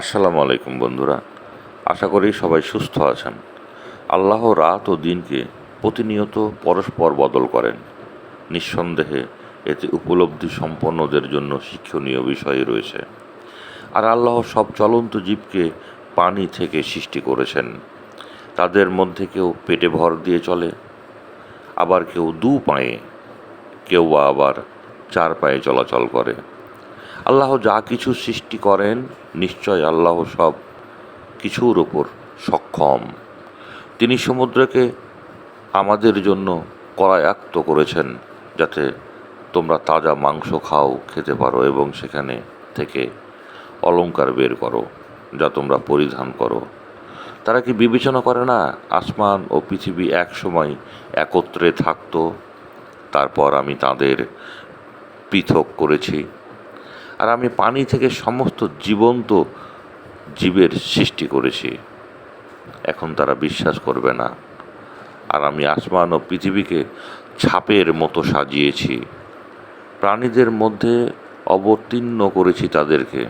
আসসালামু আলাইকুম বন্ধুরা, আশা করি সবাই সুস্থ আছেন। আল্লাহ রাত ও দিনকে প্রতিনিয়ত পরস্পর বদল করেন। নিঃসন্দেহে এতে উপলব্ধি সম্পন্নদের জন্য শিক্ষণীয় বিষয় রয়েছে। আর আল্লাহ সব চলন্ত জীবকে পানি থেকে সৃষ্টি করেছেন। তাদের মধ্যে কেউ পেটে ভর দিয়ে চলে, আবার কেউ দু পায়ে, কেউ বা আবার চার পায়ে চলাচল করে। আল্লাহ যা কিছু সৃষ্টি করেন, নিশ্চয় আল্লাহ সব কিছুর ওপর সক্ষম। তিনি সমুদ্রকে আমাদের জন্য করায়ত্ত করেছেন, যাতে তোমরা তাজা মাংস খেতে পারো এবং সেখানে থেকে অলংকার বের করো, যা তোমরা পরিধান করো। তারা কি বিবেচনা করে না, আসমান ও পৃথিবী এক সময় একত্রে থাকত, তারপর আমি তাদের পৃথক করেছি। আর আমি পানি থেকে সমস্ত জীবন্ত জীবের সৃষ্টি করেছি। এখন তারা বিশ্বাস করবে না। আর আমি আসমান ও পৃথিবীকে ছাপের মতো সাজিয়েছি, প্রাণীদের মধ্যে অবতীর্ণ করেছি তাদেরকে।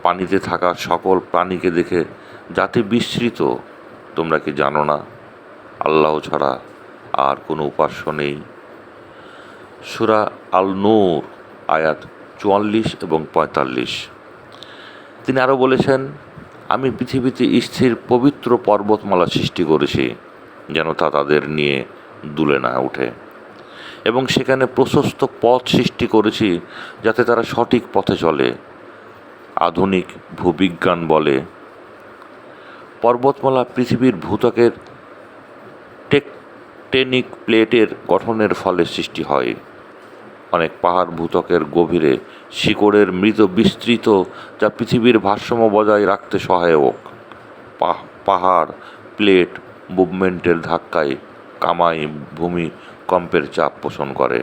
পানিতে থাকা সকল প্রাণীকে দেখে জাতি বিস্মৃত। তোমরা কি জানো না, আল্লাহ ছাড়া আর কোনো উপাস্য নেই? সূরা আল নূর আয়াত 44 এবং 45। তিনি আরও বলেছেন, আমি পৃথিবীতে স্থির পবিত্র পর্বতমালা সৃষ্টি করেছি, যেন তা তাদের নিয়ে দুলে না ওঠে, এবং সেখানে প্রশস্ত পথ সৃষ্টি করেছি, যাতে তারা সঠিক পথে চলে। আধুনিক ভূবিজ্ঞান বলে, পর্বতমালা পৃথিবীর ভূত্বকের টেকটনিক প্লেটের গঠনের ফলে সৃষ্টি হয়। অনেক পাহাড় ভূত্বকের গভীরে শিকড়ের মৃত বিস্তৃত, যা পৃথিবীর ভারসাম্য বজায় রাখতে সহায়ক। পাহাড় প্লেট মুভমেন্টের ধাক্কায় কামাই ভূমিকম্পের চাপ পোষণ করে।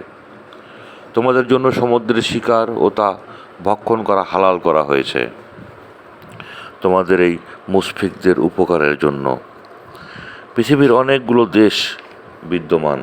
তোমাদের জন্য সমুদ্রের শিকার ও তা ভক্ষণ করা হালাল করা হয়েছে, তোমাদের এই মুশফিকদের উপকারের জন্য। পৃথিবীর অনেকগুলো দেশ বিদ্যমান।